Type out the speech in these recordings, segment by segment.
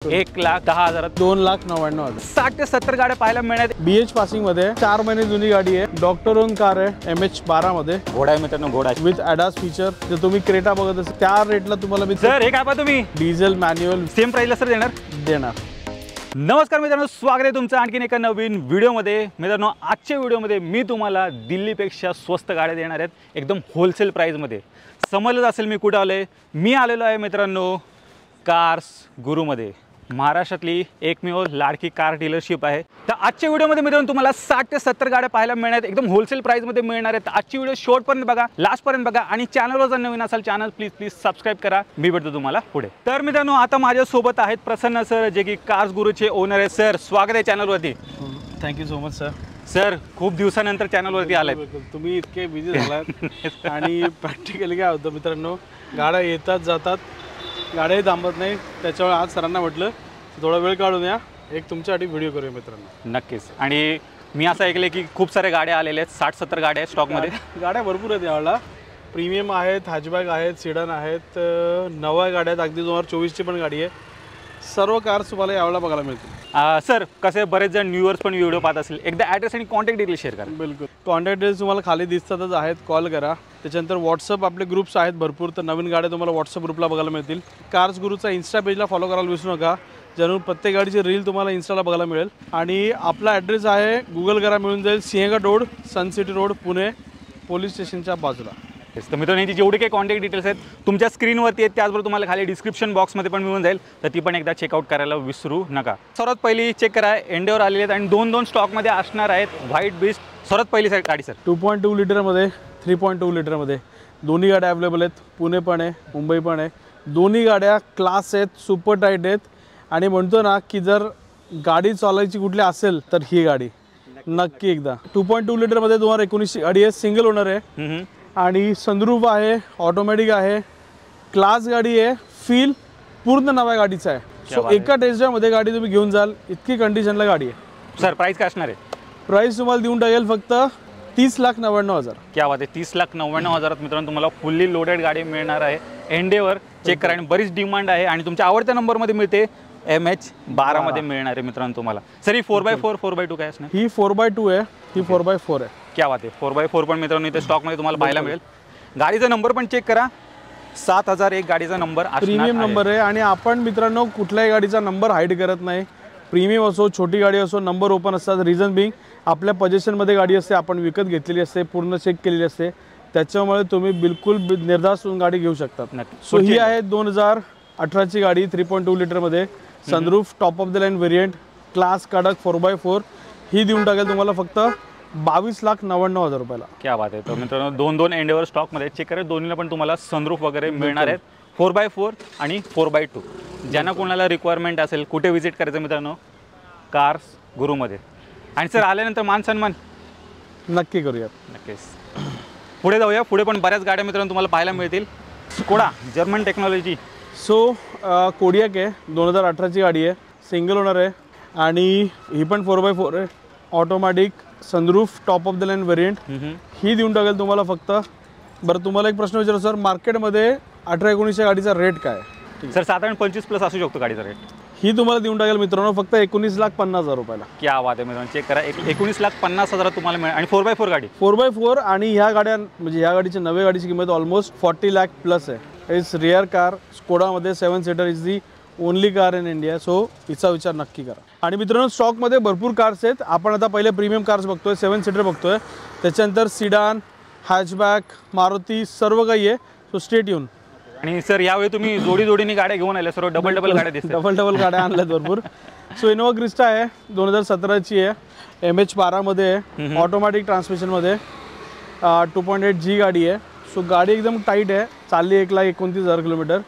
1,10,000 2,99,000 60 ते 70 गाड्या पाहायला मिळणार। BH पासिंग मध्ये 4 महिने जुनी गाडी आहे। डॉक्टर ओन कार आहे MH12 मध्ये। घोडा आहे मित्रांनो, घोडा विथ ADAS फीचर। जर तुम्ही क्रेटा बघत असाल त्या रेटला तुम्हाला मी सर हे काय पहा तुम्ही डिझेल मॅन्युअल सेम प्राइसला सर देणार। नमस्कार मित्रांनो, स्वागत आहे तुमचं आणखीन एका नवीन व्हिडिओमध्ये। मित्रांनो आजच्या व्हिडिओमध्ये मी तुम्हाला दिल्लीपेक्षा स्वस्त गाड्या देणार आहेत, एकदम होलसेल प्राइसमध्ये। समजलं असेल मी कुठे आलोय। मी आलेलो आहे मित्रांनो कार्स गुरुमध्ये, महाराष्ट्रातली एकमेव लाडकी कार डीलरशिप आहे। तर आजच्या व्हिडिओमध्ये मित्रांनो तुम्हाला 60 ते 70 गाड्या पाहायला मिळणार आहेत, एकदम होलसेल प्राइसमध्ये मिळणार आहेत। आजची व्हिडिओ शेवटपर्यंत बघा, लास्टपर्यंत बघा आणि चॅनलवर जर नवीन असाल चॅनल प्लीज सबस्क्राइब करा। मी भेटतो तुम्हाला पुढे। तर मित्रांनो आता माझ्यासोबत आहेत प्रसन्न सर, जे की कार्स गुरुचे ओनर आहेत। सर स्वागत आहे चॅनलवरती। Thank you so much sir. Sir खूप दिवसानंतर चॅनलवरती आलाय। तुम्ही इतके बिझी झालात आणि प्रॅक्टिकली काय होतं मित्रांनो, गाड्या येतात जातात, गाड्याही थांबत नाही। त्याच्यामुळे आज सरांना म्हटलं थोडा वेळ काढून या, एक तुमच्यासाठी व्हिडिओ करूया मित्रांनो। नक्कीच। आणि मी असं ऐकलं की खूप सारे गाड्या आलेल्या आहेत, 60-70 गाड्या आहेत स्टॉकमध्ये। गाड्या भरपूर आहेत यावेळेला। प्रीमियम आहेत, हॅचबॅक आहेत, सिडन आहेत, नव्या गाड्या आहेत, अगदी 2024ची पण गाडी आहे। सर्व कार्स तुम्हाला यावेळेला बघायला मिळतील। सर कसे बरेच जण न्यूअर्स पण व्हिडिओ पाहत असेल, एकदा ॲड्रेस आणि कॉन्टॅक्ट डिटेल्स शेअर करा। बिलकुल, कॉन्टॅक्ट डिटेल्स तुम्हाला खाली दिसतातच आहेत, कॉल करा। त्याच्यानंतर व्हॉट्सअप आपले ग्रुप्स आहेत भरपूर, तर नवीन गाड्या तुम्हाला व्हॉट्सअप ग्रुपला बघायला मिळतील। कार्स गुरुचा इन्स्टा पेजला फॉलो करायला विसरू नका, जरूर प्रत्येक गाडीची रील तुम्हाला इन्स्टाला बघायला मिळेल। आणि आपला ॲड्रेस आहे, गुगल करा मिळून जाईल, सिंहगड रोड, सन सिटी रोड, पुणे पोलीस स्टेशनच्या बाजूला। तर मित्रांनो यांची जेवढे काही कॉन्टॅक्ट डिटेल्स आहेत तुमच्या स्क्रीनवरती आहेत, त्याचबरोबर तुम्हाला खाली डिस्क्रिप्शन बॉक्समध्ये पण मिळून जाईल, तर ती पण एकदा चेकआउट करायला विसरू नका। सर्वात पहिली चेक करा, एंडेवर आलेले आहेत आणि दोन स्टॉकमध्ये असणार आहेत। व्हाईट बीस्ट सर्वात पहिली गाडी सर 2.2 लिटरमध्ये 3.2 लिटरमध्ये दोन्ही गाड्या अवेलेबल आहेत। पुणे पण आहे, मुंबई पण आहे। दोन्ही गाड्या क्लास आहेत, सुपर टाईट आहेत। आणि म्हणतो ना की जर गाडी चालवायची कुठली असेल तर ही गाडी नक्की एकदा। 2.2 लिटरमध्ये 2019ची गाडी आहे, सिंगल ओनर आहे आणि सनरूफ आहे, ऑटोमॅटिक आहे, क्लास गाडी आहे, फील पूर्ण नव्या गाडीचा आहे। सो एका टेस्ट ड्राइव्हमध्ये गाडी तुम्ही घेऊन जाल, इतकी कंडिशनला गाडी आहे। सर प्राइस काय असणार आहे? प्राइस तुम्हाला देऊन टाकेल फक्त 30,99,000। क्या बात आहे, 30,99,000 मित्रांनो तुम्हाला फुल्ली लोडेड गाडी मिळणार आहे। एंडेवर चेक करा आणि बरीच डिमांड आहे आणि तुमच्या आवडत्या नंबरमध्ये मिळते, MH12 मध्ये मिळणार आहे मित्रांनो तुम्हाला। सर ही 4x4 4x2 काय असणार? ही 4x2 आहे, ही 4x4 आहे। क्या बात आहे, 4x4 पण मित्रांनो इथे स्टॉकमध्ये तुम्हाला पाहायला मिळेल। गाडीचा नंबर पण चेक करा, 7001 गाडीचा नंबर प्रीमियम नंबर आहे। आणि आपण मित्रांनो कुठल्याही गाडीचा नंबर हाईड करत नाही, प्रीमियम असो छोटी गाडी असो नंबर ओपन असतात। रिझन बिंग आपल्या पोझिशनमध्ये गाडी असते, आपण विकत घेतलेली असते, पूर्ण चेक केलेली असते, त्याच्यामुळे तुम्ही बिलकुल निर्धास्त होऊन गाडी घेऊ शकतात। सो ही आहे 2018ची गाडी, 3.2 लिटरमध्ये, sunroof, top of the line variant, class कडक 4x4। ही देऊन टाकेल तुम्हाला फक्त 22,99,000 रुपयाला। क्या बात आहे। तर मित्रांनो दोन एंडेवर स्टॉकमध्ये चेक करा, दोन्हीला पण तुम्हाला सनरूफ वगैरे मिळणार आहेत, 4x4 आणि 4x2। ज्यांना कोणाला रिक्वायरमेंट असेल, कुठे व्हिजिट करायचं मित्रांनो, कार्स गुरुमध्ये। आणि सर आल्यानंतर मान सन्मान नक्की करूयात। नक्कीच पुढे जाऊया, पुढे पण बऱ्याच गाड्या मित्रांनो तुम्हाला पाहायला मिळतील। Skoda German technology. So Kodiak आहे, 2018ची गाडी आहे, सिंगल ओनर आहे आणि ही पण 4x4 आहे, automatic, sunroof, top of the line variant. ही देऊन टाकेल तुम्हाला फक्त। बरं तुम्हाला एक प्रश्न विचारू सर, मार्केटमध्ये 18-19च्या गाडीचा रेट काय? सर साधारण 25+ असू शकतो गाडीचा रेट। ही तुम्हाला देऊन टाकेल मित्रांनो फक्त 19,50,000 रुपयाला। क्या बात आहे मित्रांनो, चेक करा, 19,50,000 तुम्हाला मिळेल। आणि 4x4 गाडी, 4x4 आणि ह्या गाड्या म्हणजे ह्या गाडीची नव्या गाडीची किंमत ऑलमोस्ट 40 लाख प्लस आहे। इट्स रेअर कार, स्कोडामध्ये 7 seater is the only car in India. So हिचा विचार नक्की करा। आणि मित्रांनो स्टॉकमध्ये भरपूर कार्स आहेत। आपण आता पहिले प्रीमियम कार्स बघतोय, 7 सीटर बघतोय, त्याच्यानंतर सिडान, हॅचबॅक, मारुती, सर्व काही आहे। So stay tune. आणि सर यावेळी तुम्ही जोडीने गाड्या घेऊन आल्या, सर्व डबल गाड्या दिसतात, डबल गाड्या आणल्यात भरपूर। सो इनोवा क्रिस्टा आहे, 2017ची आहे, MH12 मध्ये आहे, ऑटोमॅटिक ट्रान्समिशनमध्ये, 2.8G गाडी आहे। सो गाडी एकदम टाईट आहे, चालली 1,29,000 किलोमीटर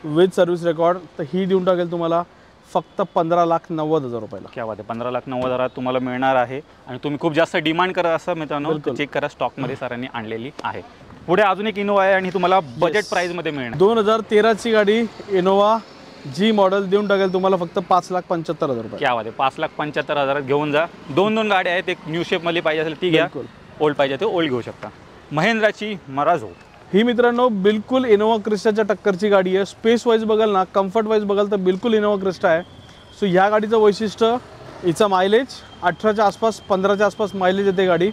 विथ सर्व्हिस रेकॉर्ड। तर ही देऊन टाकेल तुम्हाला फक्त 15,90,000 रुपयाला। क्या बात आहे, 15,90,000 तुम्हाला मिळणार आहे। आणि तुम्ही खूप जास्त डिमांड करत असा मित्रांनो, चेक करा, स्टॉकमध्ये सरांनी आणलेली आहे। पुढे अजून एक इनोवा आहे आणि तुम्हाला बजेट प्राइसमध्ये मिळणार। 2013ची गाडी इनोवा G मॉडेल देऊन टाकेल तुम्हाला फक्त 5,75,000 रुपये। क्या बात आहे, 5,75,000 घेऊन जा। दोन गाड्या आहेत, एक न्यू शेपमध्ये पाहिजे असेल ती घ्या, ओल्ड पाहिजे ते ओल्ड घेऊ शकता। महिंद्राची मराझो, ही मित्रांनो बिल्कुल इनोवा क्रिस्टाच्या टक्करची गाडी आहे। स्पेस वाईज बघाल ना, कम्फर्ट वाईज बघाल तर बिल्कुल इनोवा क्रिस्टा आहे। सो ह्या गाडीचं वैशिष्ट्य हिचा मायलेज 18च्या आसपास 15च्या आसपास मायलेज येते गाडी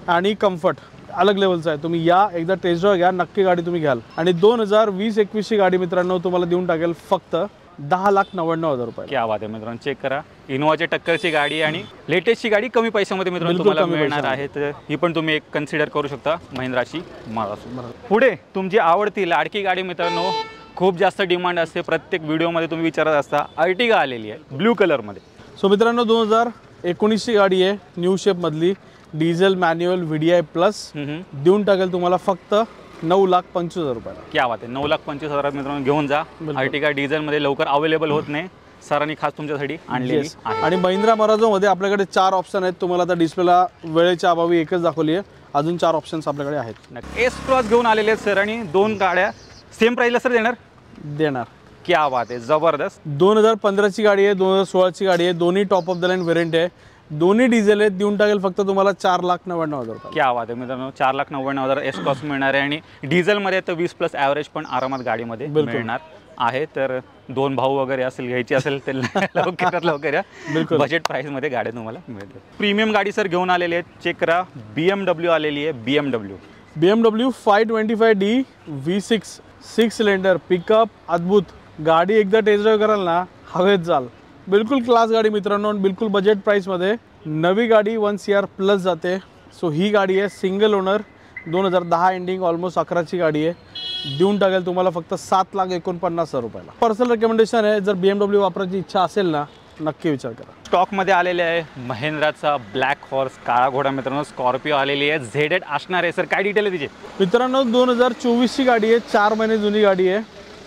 आणि कम्फर्ट अलग लेवलचा आहे. तुम्ही या एकदा टेस्ट ड्राइव्ह घ्या, नक्की गाडी तुम्ही घ्याल. आणि 2020-21ची गाडी मित्रांनो तुम्हाला देऊन टाकेल फक्त 10,99,000 रुपये. क्या बात आहे मित्रांनो, चेक करा. इनोवाच्या टक्करची गाडी आणि लेटेस्टची गाडी कमी पैशामध्ये मित्रांनो तुम्हाला मिळणार आहे. तर ही पण तुम्ही एक कन्सिडर करू शकता महिंद्राची मारुती. पुढे तुमची आवडती लाडकी गाडी मित्रांनो, खूप जास्त डिमांड असते, प्रत्येक व्हिडिओमध्ये तुम्ही विचारत असता. अर्टिगा आलेली आहे ब्ल्यू कलरमध्ये. सो मित्रांनो 2019ची गाडी आहे, न्यू शेपमधली, डिझेल मॅन्युअल VDI प्लस. देऊन टाकेल तुम्हाला फक्त 9,25,000 रुपयाला. क्या बात आहे, 9,25,000 मित्रांनो घेऊन जा. अर्टिगा डिझेलमध्ये लवकर अवेलेबल होत नाही, सरांनी खास तुमच्यासाठी आणलेली आहे. आणि महिंद्रा मराझोमध्ये आपल्याकडे 4 ऑप्शन आहेत. तुम्हाला आता डिस्प्लेला वेळेच्या अभावी एकच दाखवली आहे, अजून 4 ऑप्शन्स आपल्याकडे आहेत. एस क्रॉस घेऊन आलेले आहेत सर आणि 2 गाड्या सेम प्राईसला सर देणार. क्या बात आहे, जबरदस्त. 2015ची गाडी आहे, 2016ची गाडी आहे, दोन्ही top of the line variant आहे, दोन्ही डिझेल आहेत. देऊन टाकेल फक्त तुम्हाला 4,99,000 रुपये. क्या बात आहे मित्रांनो, 4,99,000 एस क्रॉस मिळणार आहे आणि डिझेलमध्ये तर 20+ ॲव्हरेज पण आरामात गाडीमध्ये मिळणार आहे. तर 2 भाऊ वगैरे असेल, घ्यायची असेल तर लवकरात लवकर या. बजेट प्राईसमध्ये गाड्या तुम्हाला मिळते. प्रीमियम गाडी सर घेऊन आलेली आहेत, चेक करा. BMW आलेली आहे. BMW 525D V6 6 cylinder pickup, अद्भुत गाडी. एकदा टेस्ट ड्राइव्ह कराल ना हवेत जाल. बिलकुल क्लास गाडी मित्रांनो, बिलकुल बजेट प्राईसमध्ये. नवी गाडी 1 CR प्लस जाते. सो ही गाडी आहे सिंगल ओनर, 2010 एंडिंग, ऑलमोस्ट 11ची गाडी आहे. देऊन टाकेल तुम्हाला फक्त 7,49,000 रुपयाला. पर्सनल रेकमेंडेशन आहे, जर BMW वापरायची इच्छा असेल ना नक्की विचार करा. स्टॉकमध्ये आलेले आहे महिंद्राचा ब्लॅक हॉर्स काळा घोडा मित्रांनो, स्कॉर्पिओ आलेली आहे. ZD असणार आहे सर, काय डिटेल आहे तिचे मित्रांनो? 2024ची गाडी आहे, 4 महिने जुनी गाडी आहे,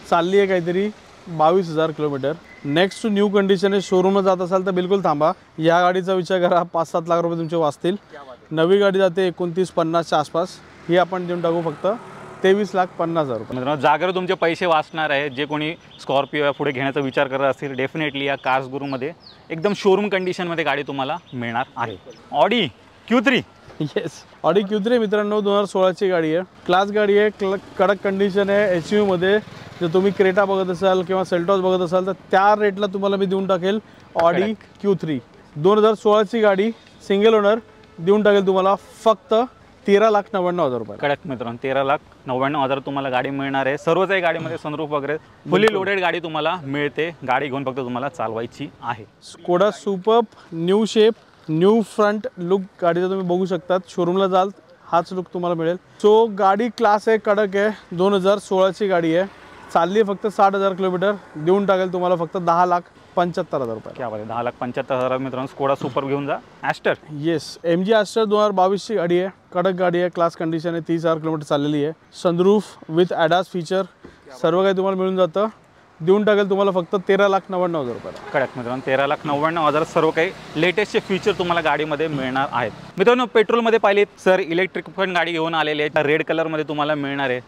चालली आहे काहीतरी 22,000 kilometre. Next to new condition आहे. शोरूमला जात असाल तर बिलकुल थांबा, या गाडीचा विचार करा. 5-7 लाख रुपये तुमचे वाचतील. नवी गाडी जाते 29-50च्या आसपास, ही आपण देऊन टाकू फक्त 23,50,000 रुपये. मित्रांनो जागर तुमचे पैसे वाचणार आहे. जे कोणी स्कॉर्पिओ पुढे घेण्याचा विचार करत असतील, डेफिनेटली या कार्स गुरूमध्ये एकदम शोरूम कंडिशनमध्ये गाडी तुम्हाला मिळणार आहे. Audi Q3. Yes, Audi Q3 मित्रांनो 2016ची गाडी आहे, क्लास गाडी आहे, कडक कंडिशन आहे. SUV मध्ये जर तुम्ही क्रेटा बघत असाल किंवा सेल्टॉस बघत असाल तर त्या रेटला तुम्हाला मी देऊन टाकेल ऑडी Q3. 2016ची गाडी, सिंगल ओनर. देऊन टाकेल तुम्हाला फक्त 13,99,000 रुपये. कडक मित्रांनो, 13,99,000 तुम्हाला गाडी मिळणार आहे. सर्वच आहे गाडीमध्ये, सनरूफ वगैरे फुली लोडेड गाडी तुम्हाला मिळते. गाडी घेऊन फक्त तुम्हाला चालवायची आहे. Skoda superb, new shape, new front look गाडीचा तुम्ही बघू शकतात. शोरूमला जाल हाच लुक तुम्हाला मिळेल. सो गाडी क्लास आहे, कडक आहे. 2016ची गाडी आहे, चालली आहे फक्त 60,000 किलोमीटर. देऊन टाकेल तुम्हाला फक्त 10,75,000 रुपये. क्या बात आहे, 10,75,000 मित्रांनो स्कोडा सुपर घेऊन जा. ॲस्टर. येस, MG ॲस्टर 2022ची गाडी आहे, कडक गाडी आहे, क्लास कंडिशन आहे, 30,000 किलोमीटर चाललेली आहे. सनरूफ विथ ॲडास फीचर, सर्व काही तुम्हाला मिळून जातं. देऊन टाकेल तुम्हाला फक्त 13,99,000 रुपये. कडक मित्रांनो, 13,99,000 सर्व काही लेटेस्टचे फीचर तुम्हाला गाडीमध्ये मिळणार आहेत. मित्रांनो पेट्रोलमध्ये पाहिलेत सर, इलेक्ट्रिक पण गाडी घेऊन आलेली आहे, रेड कलरमध्ये तुम्हाला मिळणार आहे.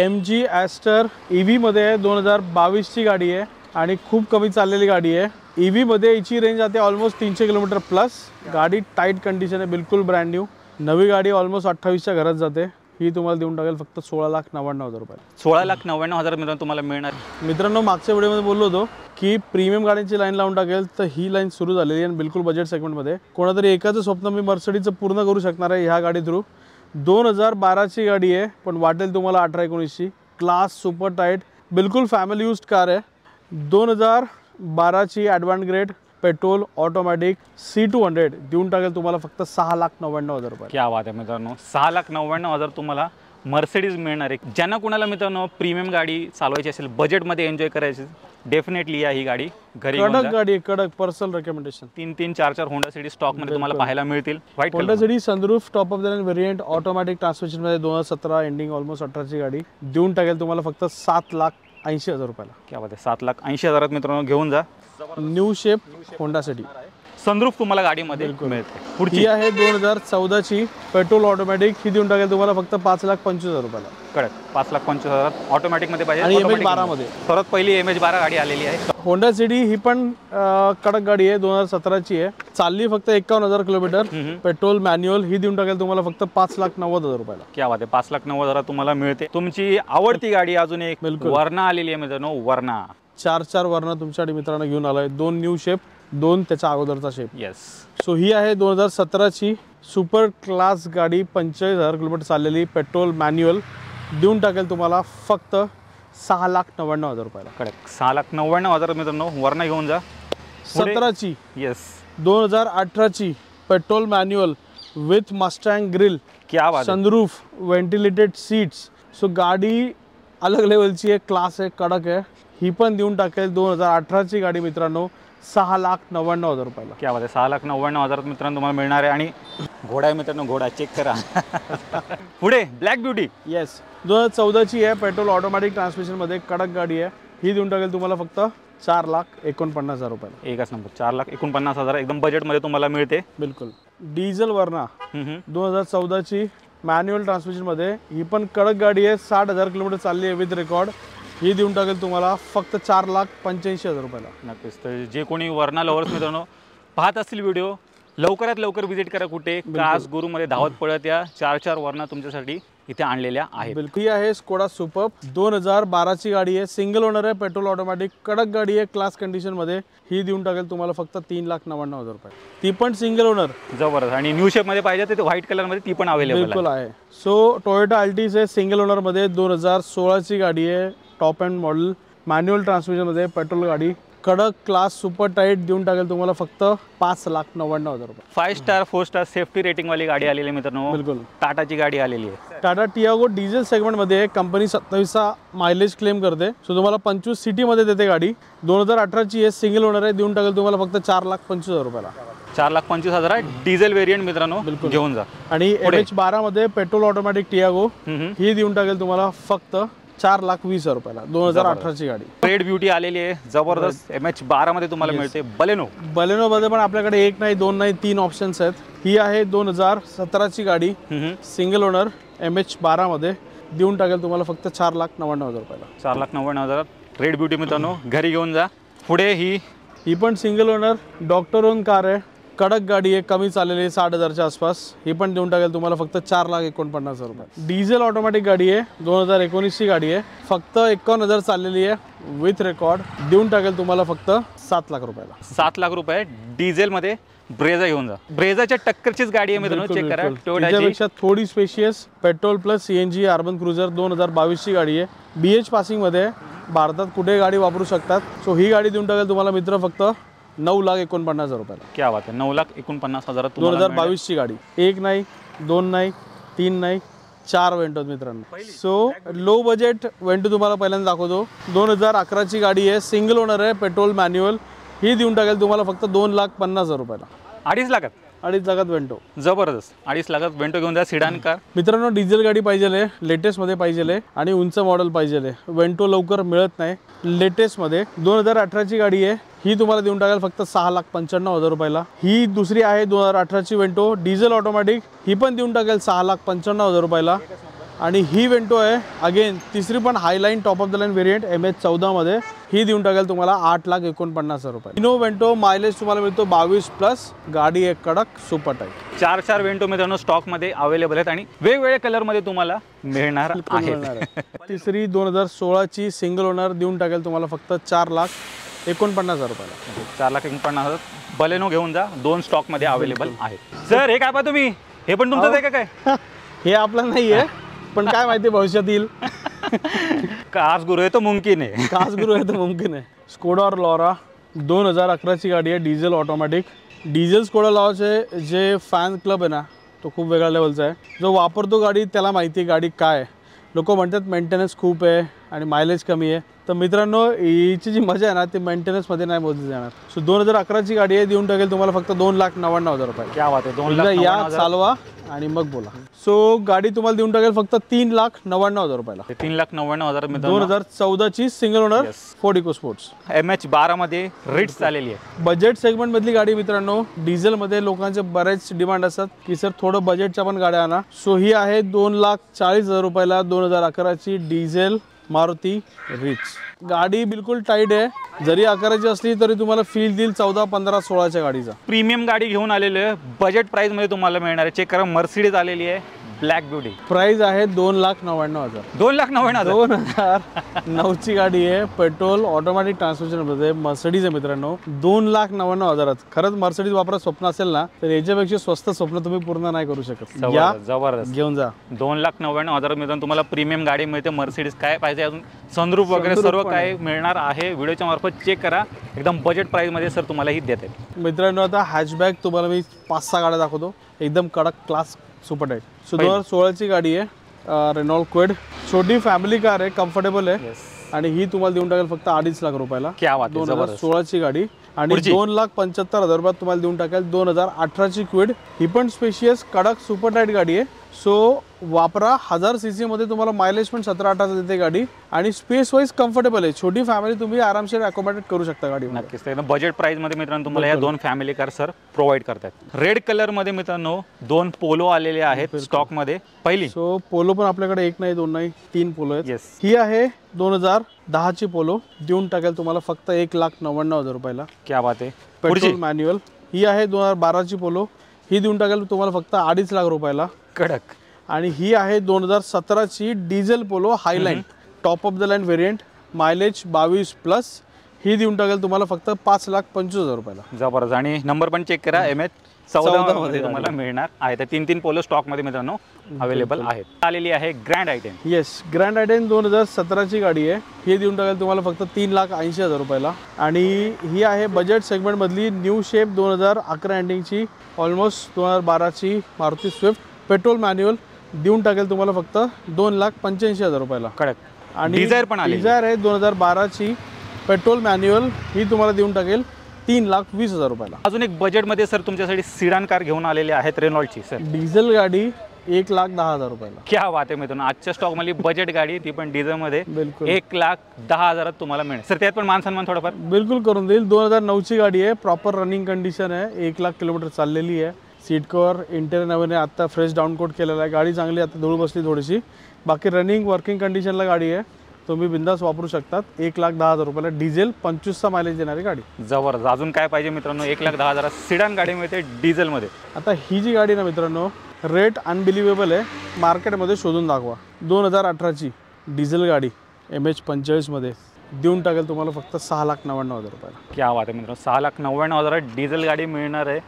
MG ॲस्टर EV मध्ये आहे, 2022ची गाडी आहे आणि खूप कमी चाललेली गाडी आहे. EV मध्ये हिची रेंज जाते ऑलमोस्ट 300 किलोमीटर प्लस. गाडी टाईट कंडिशन आहे, बिलकुल ब्रँड न्यू. नवी गाडी ऑलमोस्ट 28च्या घरात जाते. ही तुम्हाला देऊन टाकेल फक्त 16,99,000 रुपये. 16,99,000 मित्रांनो तुम्हाला मिळणार. मित्रांनो मागच्या व्हिडिओमध्ये बोललो होतो की प्रीमियम गाड्यांची लाईन लावून टाकेल, तर ही लाईन सुरू झालेली आहे आणि बिलकुल बजेट सेगमेंटमध्ये. कोणातरी एकाचं स्वप्न मी मर्सिडीजचं पूर्ण करू शकणार आहे ह्या गाडी थ्रू. 2012ची गाडी आहे, पण वाटेल तुम्हाला 18-19ची. क्लास सुपर टाईट, बिलकुल फॅमिली यूज्ड कार आहे. 2012ची advance grade, petrol, automatic, C200. देऊन टाकेल तुम्हाला फक्त 6,99,000 रुपये. क्या बात आहे मित्रांनो, 6,99,000 तुम्हाला मर्सिडीज मिळणार आहे. ज्यांना कुणाला मित्रांनो प्रीमियम गाडी चालवायची असेल, बजेटमध्ये एन्जॉय करायची, डेफिनेटली या ही गाडी घरी. कडक गाडी, कडक. Personal recommendation. 3-3, 4-4 होंडा सिटी स्टॉकमध्ये तुम्हाला पाहायला मिळतील. White Honda City, sunroof, top of the line variant, automatic ट्रान्समिशनमध्ये, 2017 एंडिंग, ऑलमोस्ट 18ची गाडी. देऊन टाकेल तुम्हाला फक्त 7,80,000 रुपयाला. क्या बात आहे, 7,80,000 मित्रांनो घेऊन जा. New shape Honda City. Sunroof तुम्हाला गाडीमध्ये मिळते. पुढची आहे 2014ची पेट्रोल ऑटोमॅटिक. ही देऊन टाकेल तुम्हाला फक्त 5,25,000 रुपयाला. कडक 5,25,000 ऑटोमॅटिकमध्ये पाहिजे आणि MH12 मध्ये. सर्वात पहिली MH12 गाडी आलेली आहे. होंडा सिटी ही पण कडक गाडी आहे, 2017ची आहे, चालली फक्त 51,000 किलोमीटर, पेट्रोल मॅन्युअल. ही देऊन टाकेल तुम्हाला फक्त 5,90,000 रुपयाला. क्या बात आहे, 5,90,000 तुम्हाला मिळते. तुमची आवडती गाडी अजून एक वरना आलेली आहे मित्रांनो. वरना 4 वर्ण तुमच्यासाठी मित्रांनो घेऊन आलोय. 2 न्यू शेप, 2 त्याच्या अगोदरचा शेप. येस. सो ही आहे 2017ची सुपर क्लास गाडी. 45,000 किलोमीटर चाललेली, पेट्रोल मॅन्युअल. देऊन टाकेल तुम्हाला फक्त 6,99,000 रुपयाला. कडक 6,99,000 मित्रांनो. वर्ण घेऊन जा. 17ची. येस. 2018ची petrol manual with Mustang grille, क्या बात आहे. Sunroof, ventilated seats. सो गाडी अलग लेवलची आहे, क्लास आहे, कडक आहे. ही पण देऊन टाकेल 2018ची गाडी मित्रांनो 6,99,000 रुपयाला. क्या बात आहे. 6,99,000 मित्रांनो तुम्हाला मिळणार आहे. आणि घोडा आहे मित्रांनो, घोडा चेक करा. पुढे ब्लॅक ब्युटी. येस, 2014ची आहे, पेट्रोल ऑटोमॅटिक ट्रान्समिशनमध्ये, कडक गाडी आहे. ही देऊन टाकेल तुम्हाला फक्त 4,49,000 रुपयाला. एकच नंबर. 4,49,000 एकदम बजेटमध्ये तुम्हाला मिळते. बिलकुल. डिझेल वरना 2014ची मॅन्युअल ट्रान्समिशनमध्ये. ही पण कडक गाडी आहे, 60,000 किलोमीटर चालली आहे विथ रेकॉर्ड. ही देऊन टाकेल तुम्हाला फक्त 4,85,000 रुपयाला. नक्कीच. तर जे कोणी वर्णा लवर्स मित्रांनो पाहत असतील व्हिडिओ, लवकरात लवकर विजिट करा. कुठे कास गुरुमध्ये धावत पडत या 4 वर्ण तुमच्यासाठी इथे आणलेल्या आहेत. बिलकुल. ही आहे स्कोडा सुपर्ब, 2012ची गाडी आहे, सिंगल ओनर आहे, पेट्रोल ऑटोमॅटिक, कडक गाडी आहे, क्लास कंडिशनमध्ये. ही देऊन टाकेल तुम्हाला फक्त 3,99,000 रुपये. ती पण सिंगल ओनर. जबरदस्त. आणि न्यू शेपमध्ये पाहिजे तर व्हाईट कलरमध्ये ती पण अवेलेबल बिलकुल आहे. सो टोयोटा अल्टिस आहे, सिंगल ओनरमध्ये, 2016ची गाडी आहे, टॉप एंड मॉडेल, मॅन्युअल ट्रान्समिशनमध्ये, पेट्रोल गाडी, कडक क्लास सुपर टाईट. देऊन टाकेल तुम्हाला फक्त 5,99,000 रुपये. 5 स्टार 4 स्टार सेफ्टी रेटिंगवाली गाडी आलेली आहे मित्रांनो. बिलकुल. टाटाची गाडी आलेली आहे. टाटा टियागो डिझेल सेगमेंटमध्ये, कंपनी 27चा मायलेज क्लेम करते. सो तुम्हाला 25 सिटीमध्ये देते गाडी. 2018ची आहे, सिंगल ओनर आहे. देऊन टाकेल तुम्हाला फक्त 4,25,000 रुपयाला. 4,25,000 डिझेल व्हेरियंट मित्रांनो घेऊन जा. आणि MH12मध्ये पेट्रोल ऑटोमॅटिक टियागो. ही देऊन टाकेल तुम्हाला फक्त 4,20,000 रुपयाला. 2018ची गाडी. रेड ब्युटी आलेली आहे, जबरदस्त. MH12 मध्ये तुम्हाला मिळते. बलेनो मध्ये पण आपल्याकडे 1 नाही 2 नाही 3 ऑप्शन्स आहेत. ही आहे 2017ची गाडी, सिंगल ओनर, MH12 मध्ये. देऊन टाकेल तुम्हाला फक्त 4,99,000 रुपयाला. 4,99,000 रेड ब्युटी मित्रांनो घरी घेऊन जा. पुढे ही पण single owner doctor on car आहे, कडक गाडी आहे, कमी चाललेली आहे, 60,000च्या आसपास. ही पण देऊन टाकेल तुम्हाला फक्त 4,49,000 रुपये. डिझेल ऑटोमॅटिक गाडी आहे, 2019ची गाडी आहे, फक्त 51,000 चाललेली आहे विथ रेकॉर्ड. देऊन टाकेल तुम्हाला फक्त 7 लाख रुपयाला. 7 लाख रुपये डिझेलमध्ये ब्रेझा घेऊन जा. ब्रेझाच्या टक्करचीच गाडी आहे मित्रांनो, चेक करा. त्याच्यापेक्षा थोडी spacious, petrol plus CNG Urban Cruiser, 2022ची गाडी आहे, BH पासिंगमध्ये. भारतात कुठे गाडी वापरू शकतात. सो ही गाडी देऊन टाकेल तुम्हाला मित्र फक्त 9,49,000 रुपयाला. क्या बात आहे. 9,49,000. 2022ची गाडी. 1 नाही 2 नाही 3 नाही 4 वेंटो मित्रांनो. सो लो बजेट वेंटो तुम्हाला पहिल्यांदा दाखवतो. 2011ची गाडी आहे, सिंगल ओनर आहे, पेट्रोल मॅन्युअल. ही देऊन टाकेल तुम्हाला फक्त 2,50,000 रुपयाला. 2.5 लाखात. 2.5 लाखात वेंटो. जबरदस्त. 2.5 लाखात वेंटो घेऊन जा. सिडान कार मित्रांनो. डिझेल गाडी पाहिजे, लेटेस्टमध्ये पाहिजे आणि उंच मॉडेल पाहिजे. वेंटो लवकर मिळत नाही लेटेस्टमध्ये. 2018ची गाडी आहे. ही तुम्हाला देऊन टाकेल फक्त 6,95,000 रुपयाला. ही दुसरी आहे 2018ची वेंटो, डिझेल ऑटोमॅटिक. ही पण देऊन टाकेल 6,95,000 रुपयाला. आणि ही वेंटो आहे अगेन तिसरी पण Highline top of the line variant, MH14मध्ये. ही देऊन टाकेल तुम्हाला 8,49,000 रुपये. इनो वेंटो मायलेज तुम्हाला मिळतो 22+. गाडी एक कडक सुपर टाईट. 4 वेंटो मित्रांनो स्टॉकमध्ये अवेलेबल आहेत आणि वेगवेगळ्या कलरमध्ये तुम्हाला मिळणार आहेत. तिसरी 2016ची सिंगल ओनर. देऊन टाकेल तुम्हाला फक्त 4,49,000 रुपयाला. 4,49,000 बलेनो घेऊन जा. 2 स्टॉकमध्ये अवेलेबल आहेत. सर हे काय पहा तुम्ही, हे पण तुमचंच आहे का काय? हे आपलं नाही आहे, पण काय माहिती भविष्यात येईल. कास गुरु आहे तो मुमकिन आहे. कास गुरु आहे तो मुमकिन आहे. स्कोडा लॉरा 2011ची गाडी आहे, डिझेल ऑटोमॅटिक. डिझेल स्कोडा लॉराचे जे फॅन क्लब आहे ना, तो खूप वेगळ्या लेवलचा आहे. जो वापरतो गाडी त्याला माहिती आहे गाडी काय आहे. लोक म्हणतात मेंटेनन्स खूप आहे आणि मायलेज कमी आहे. तर मित्रांनो हिची जी मजा आहे ना ती मेंटेनन्समध्ये नाही मोजली जाणार. सो 2011ची गाडी आहे. देऊन टाकेल तुम्हाला फक्त 2,99,000 रुपये. क्या बात आहे. 2,99,000 या चालवा आणि मग बोला. सो गाडी तुम्हाला देऊन टाकेल फक्त 3,99,000 रुपयाला. 3,99,000 2014ची single owner, Ford Eco Sports. MH12 मध्ये रिट्स आलेली आहे. बजेट सेगमेंट मधली गाडी मित्रांनो. डिझेल मध्ये लोकांचे बरेच डिमांड असतात की सर थोडं बजेटच्या पण गाड्या आणा. सो ही आहे 2,40,000 रुपयाला 2011ची डिझेल मारुती रिच. गाडी बिलकुल टाईट आहे. जरी 11ची असली तरी तुम्हाला फील देईल 14, 15, 16च्या गाडीचा. प्रीमियम गाडी घेऊन आलेले आहे. बजेट प्राइस मध्ये तुम्हाला मिळणार आहे. चेक करा. मर्सिडीज आलेली आहे ब्लॅक ब्युटी प्राइस आहे 2,99,000. 2,99,000. 2009ची गाडी आहे, पेट्रोल ऑटोमॅटिक ट्रान्समिशन मध्ये, मर्सिडीज आहे मित्रांनो. 2,99,000. खरंच मर्सिडीज वापरा स्वप्न असेल ना तर याच्यापेक्षा स्वस्त स्वप्न तुम्ही पूर्ण नाही करू शकत. या जबरदस्त घेऊन जा. 2,99,000 मित्रांनो तुम्हाला प्रीमियम गाडी मिळते. मर्सिडीज काय पाहिजे अजून सनरूफ वगैरे सर्व काय मिळणार आहे. व्हिडिओच्या मार्फत चेक करा. एकदम बजेट प्राइस मध्ये सर तुम्हाला ही देते. मित्रांनो आता हॅचबॅक तुम्हाला मी 5-6 गाड्या दाखवतो, एकदम कडक क्लास सुपर टाईट. 2016ची गाडी आहे, रेनॉल्ड क्विड. छोटी फॅमिली कार आहे, कम्फर्टेबल आहे आणि ही तुम्हाला देऊन टाकेल फक्त 2.5 लाख रुपयाला. 2016ची गाडी आणि 2,75,000 रुपयात तुम्हाला देऊन टाकेल 2018ची क्विड. ही पण स्पेशियस कडक सुपर टाईट गाडी आहे. सो वापरा. 1000 cc मध्ये तुम्हाला मायलेज पण 17-18 देते गाडी आणि स्पेस वाईज कम्फर्टेबल आहे. छोटी फॅमिली तुम्ही आरामशीर अकोमोडेट करू शकता गाडी. नक्कीच एकदम बजेट प्राइस मध्ये मित्रांनो तुम्हाला या 2 फॅमिली कार सर प्रोव्हाइड करतात. रेड कलर मध्ये मित्रांनो 2 पोलो आलेले आहेत स्टॉक मध्ये. पहिली सो पोलो पण आपल्याकडे 1 नाही 2 नाही 3 पोलो आहेत. ही आहे 2010ची पोलो, देऊन टाकेल तुम्हाला फक्त 1,99,000 रुपयाला. क्या बात आहे. Petrol manual. ही आहे 2012ची पोलो, ही देऊन टाकेल तुम्हाला फक्त 2.5 लाख रुपयाला. कडक. आणि ही आहे 2017ची diesel Polo Highline, top of the line variant, mileage 22+. ही देऊन टाकेल तुम्हाला फक्त 5,25,000 रुपयाला. जबरदस्त. आणि नंबर पण चेक करा, MS14 मध्ये तुम्हाला मिळणार आहे. तर 3 पोलो स्टॉक मध्ये मित्रांनो अवेलेबल आहेत. आलेली आहे ग्रँड आयटेन. येस, ग्रँड आयटेन 2017ची गाडी आहे. ही देऊन टाकेल तुम्हाला फक्त 3,80,000 रुपयाला. आणि ही आहे बजेट सेगमेंट मधली न्यू शेप 2011 एंडिंगची, ऑलमोस्ट 2012ची मारुती स्विफ्ट, पेट्रोल मॅन्युअल, देऊन टाकेल तुम्हाला फक्त 2,85,000 रुपयाला. कडक. आणि डिझायर पण आली. डिझायर आहे 2012ची पेट्रोल मॅन्युअल, ही तुम्हाला देऊन टाकेल 3,20,000 रुपयाला. अजून एक बजेट मध्ये सर तुमच्यासाठी सिडान कार घेऊन आलेले आहेत रेनॉल्डची सर. डिझेल गाडी 1,10,000 रुपयाला. क्या बात आहे मित्रांनो. आजच्या स्टॉक मध्ये बजेट गाडी, ती पण डिझेल मध्ये, बिलकुल 1,10,000 तुम्हाला मिळेल सर. त्यात पण मान सन्मान थोडंफार बिलकुल करून देईल. 2009ची गाडी आहे, प्रॉपर रनिंग कंडिशन आहे, 1,00,000 किलोमीटर चाललेली आहे. सीट कवर इंटेरियर नवीन आहे, आता फ्रेश डाऊन कोट केलेला आहे. गाडी चांगली, आता धूळ बसली थोडीशी. बाकी रनिंग वर्किंग कंडिशनला गाडी आहे, तुम्ही बिंदास वापरू शकतात. 1,10,000 रुपयाला डिझेल, 25चा मायलेज देणारी गाडी. जबरदस्त. अजून काय पाहिजे मित्रांनो. 1,10,000 सिडान गाडी मिळते डिझेल मध्ये. आता ही जी गाडी ना मित्रांनो, रेट अनबिलिव्हेबल आहे, मार्केटमध्ये शोधून दाखवा. 2018ची डिझेल गाडी MH45 मध्ये, देऊन टाकेल तुम्हाला फक्त 6,99,000 रुपयाला. क्या बात आहे मित्रांनो. 6,99,000 डिझेल गाडी मिळणार आहे.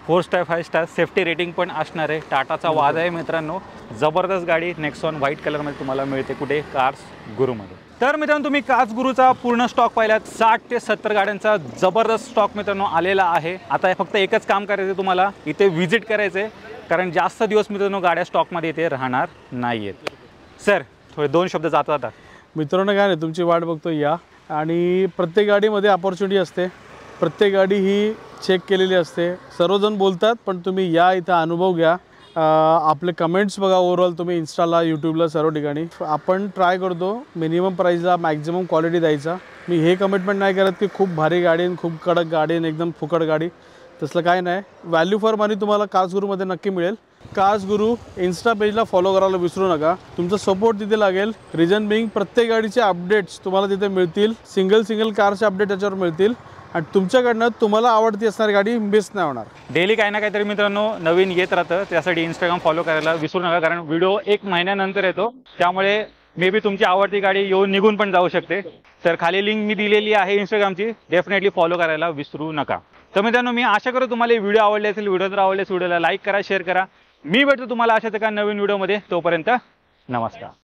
4 स्टार 5 स्टार सेफ्टी रेटिंग पण असणार आहे. टाटाचा वाद आहे मित्रांनो. जबरदस्त गाडी नेक्सॉन व्हाईट कलरमध्ये तुम्हाला मिळते. कुठे? कार्स गुरुमध्ये. तर मित्रांनो तुम्ही कार्स गुरुचा पूर्ण स्टॉक पाहिलात. 60 ते 70 गाड्यांचा जबरदस्त स्टॉक मित्रांनो आलेला आहे. आता फक्त एकच काम करायचं, तुम्हाला इथे व्हिजिट करायचं आहे, कारण जास्त दिवस मित्रांनो गाड्या स्टॉकमध्ये इथे राहणार नाही आहेत. सर थोडे 2 शब्द जातात. मित्रांनो काय नाही, तुमची वाट बघतो या. आणि प्रत्येक गाडीमध्ये अपॉर्च्युनिटी असते, प्रत्येक गाडी ही चेक केलेली असते. सर्वजण बोलतात, पण तुम्ही या, इथं अनुभव घ्या. आपले कमेंट्स बघा. ओव्हरऑल तुम्ही इंस्टाला, यूट्यूबला, सर्व ठिकाणी आपण ट्राय करतो मिनिमम प्राईसला मॅक्झिमम क्वालिटी द्यायचा. मी हे कमिटमेंट नाही करत की खूप भारी गाडी, खूप कडक गाडी, एकदम फुकट गाडी, तसलं काय नाही. व्हॅल्यू फॉर मनी तुम्हाला कार्स गुरुमध्ये नक्की मिळेल. कार्स गुरु इन्स्टा पेजला फॉलो करायला विसरू नका. तुमचा सपोर्ट तिथे लागेल. रिझन बिंग प्रत्येक गाडीचे अपडेट्स तुम्हाला तिथे मिळतील. सिंगल कारचे अपडेट त्याच्यावर मिळतील आणि तुमच्याकडनं तुम्हाला आवडती असणारी गाडी मिस नाही होणार. डेली काही ना काहीतरी मित्रांनो नवीन येत राहतं. त्यासाठी इंस्टाग्राम फॉलो करायला विसरू नका, कारण व्हिडिओ 1 महिन्यानंतर येतो. त्यामुळे मे बी तुमची आवडती गाडी येऊन निघून पण जाऊ शकते. तर खाली लिंक मी दिलेली आहे इंस्टाग्रामची, डेफिनेटली फॉलो करायला विसरू नका. तर मित्रांनो मी आशा करतो तुम्हाला व्हिडिओ आवडले असेल. व्हिडिओ जर आवडले व्हिडिओला लाईक करा, शेअर करा. मी भेटतो तुम्हाला अशाच एका नवीन व्हिडिओमध्ये. तोपर्यंत नमस्कार.